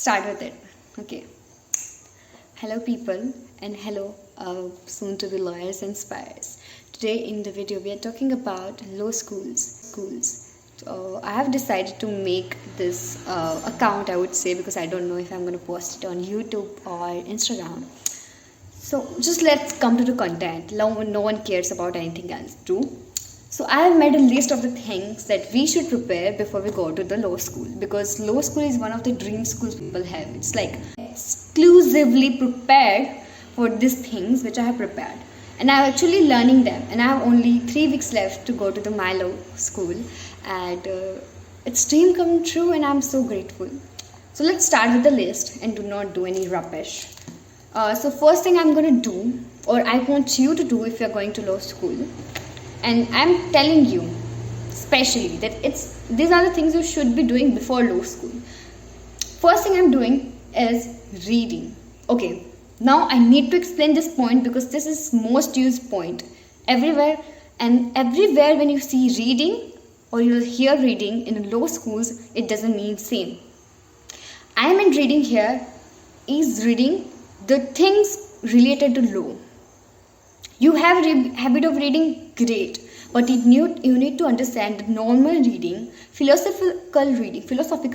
start with it. Okay. Hello, people, and hello, soon to be lawyers and spires. Today in the video, we are talking about law schools. I have decided to make this account, I would say, because I don't know if I'm going to post it on YouTube or Instagram. So just let's come to the content. No one cares about anything else, too. So I have made a list of the things that we should prepare before we go to the law school, because law school is one of the dream schools people have. It's like exclusively prepared for these things which I have prepared, and I'm actually learning them, and I have only 3 weeks left to go to the my law school, and it's dream come true, and I'm so grateful. So let's start with the list and do not do any rubbish. So first thing I'm going to do, or I want you to do if you're going to law school, and I'm telling you especially that these are the things you should be doing before law school. First thing I'm doing is reading. Okay, now I need to explain this point because this is most used point everywhere, and everywhere when you see reading or you hear reading in law schools, it doesn't mean same. I mean reading here is reading the things related to law. You have habit of reading, great, but you need to understand that normal reading, philosophical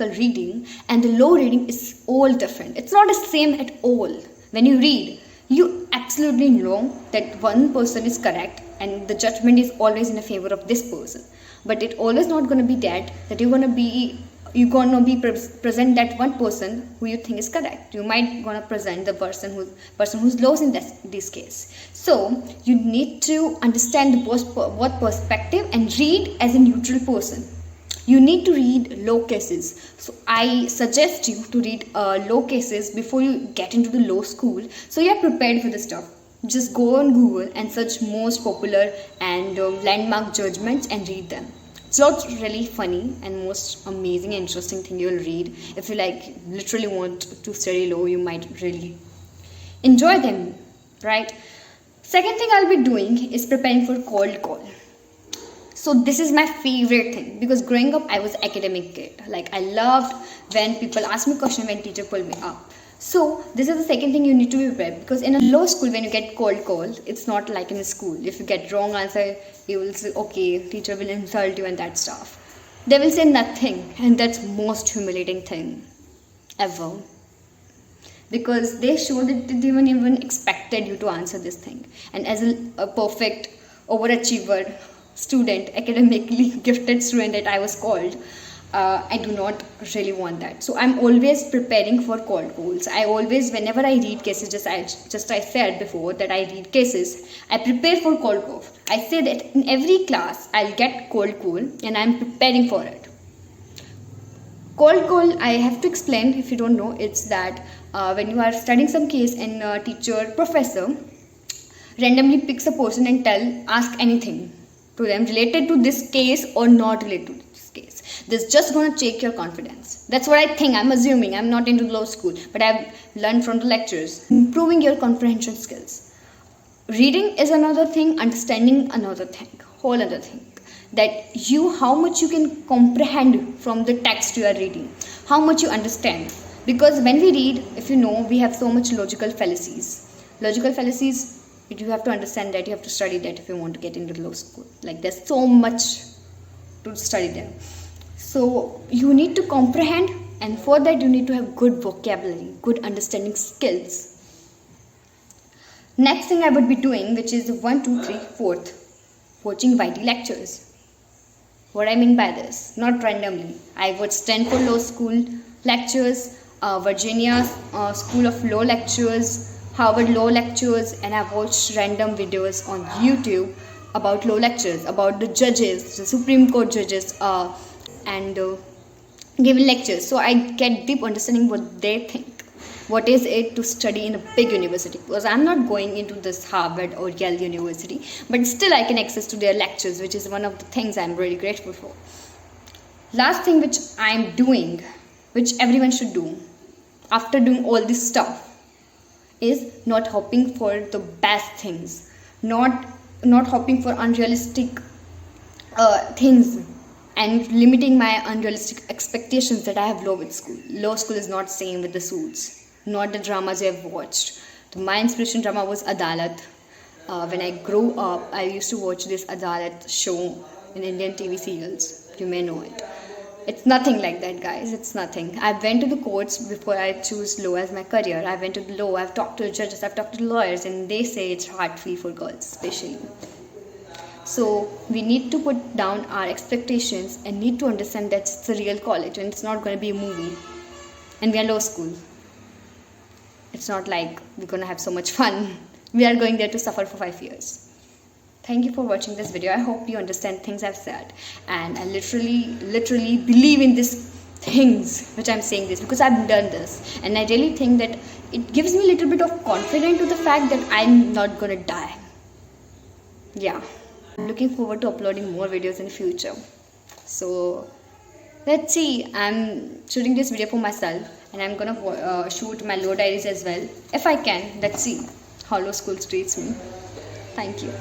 reading, and the law reading is all different. It's not the same at all. When you read, you absolutely know that one person is correct and the judgment is always in the favor of this person. But it always not going to be that you're going to be present that one person who you think is correct. You might gonna present the person who's lost in this case. So you need to understand what perspective and read as a neutral person. You need to read law cases. So I suggest you to read law cases before you get into the law school, so you're prepared for the stuff. Just go on Google and search most popular and landmark judgments and read them. It's not really funny and most amazing and interesting thing you'll read. If you literally want to study law, you might really enjoy them, right? Second thing I'll be doing is preparing for cold call. So this is my favorite thing, because growing up I was academic kid. I loved when people ask me question when teacher pulled me up. So this is the second thing you need to be prepared, because in a law school when you get cold call, it's not like in a school. If you get wrong answer, you will say okay, teacher will insult you and that stuff. They will say nothing, and that's most humiliating thing ever, because they showed that they didn't even expected you to answer this thing. And as a perfect overachiever student, academically gifted student that I was called, I do not really want that. So I'm always preparing for cold calls. I always, whenever I read cases, I said before that I read cases, I prepare for cold call. I say that in every class I'll get cold call, and I'm preparing for it. Cold call, I have to explain if you don't know, it's that when you are studying some case and professor randomly picks a person and ask anything to them related to this case or not related to this case. This just gonna check your confidence. That's what I think. I'm assuming. I'm not into law school, but I've learned from the lectures. Improving your comprehension skills. Reading is another thing. Understanding another thing. Whole other thing. That how much you can comprehend from the text you are reading. How much you understand. Because when we read, if you know, we have so much logical fallacies. Logical fallacies, you have to understand that, you have to study that if you want to get into law school. There's so much to study there. So you need to comprehend, and for that you need to have good vocabulary, good understanding skills. Next thing I would be doing, which is 1, 2, 3, 4th, watching YT lectures. What I mean by this, not randomly. I would Stanford Law School lectures, Virginia School of Law lectures, Harvard law lectures, and I've watched random videos on YouTube about law lectures, about the judges, the Supreme Court judges, and giving lectures. So I get deep understanding what they think. What is it to study in a big university? Because I'm not going into this Harvard or Yale University, but still I can access to their lectures, which is one of the things I'm really grateful for. Last thing which I'm doing, which everyone should do after doing all this stuff, is not hoping for the best things, not hoping for unrealistic things. and limiting my unrealistic expectations that I have low with school. Law school is not same with the Suits, not the dramas I have watched. My inspiration drama was Adalat. When I grew up, I used to watch this Adalat show in Indian TV serials. You may know it. It's nothing like that, guys. It's nothing. I went to the courts before I choose law as my career. I went to the law. I've talked to judges. I've talked to lawyers, and they say it's hard-free for girls, especially. So we need to put down our expectations and need to understand that it's a real college and it's not going to be a movie. And we are law school. It's not like we're going to have so much fun. We are going there to suffer for 5 years. Thank you for watching this video. I hope you understand things I've said. And I literally believe in these things which I'm saying this because I've done this. And I really think that it gives me a little bit of confidence to the fact that I'm not going to die. Yeah. I'm looking forward to uploading more videos in the future. So let's see. I'm shooting this video for myself and I'm gonna shoot my law diaries as well if I can. Let's see how law school treats me. Thank you.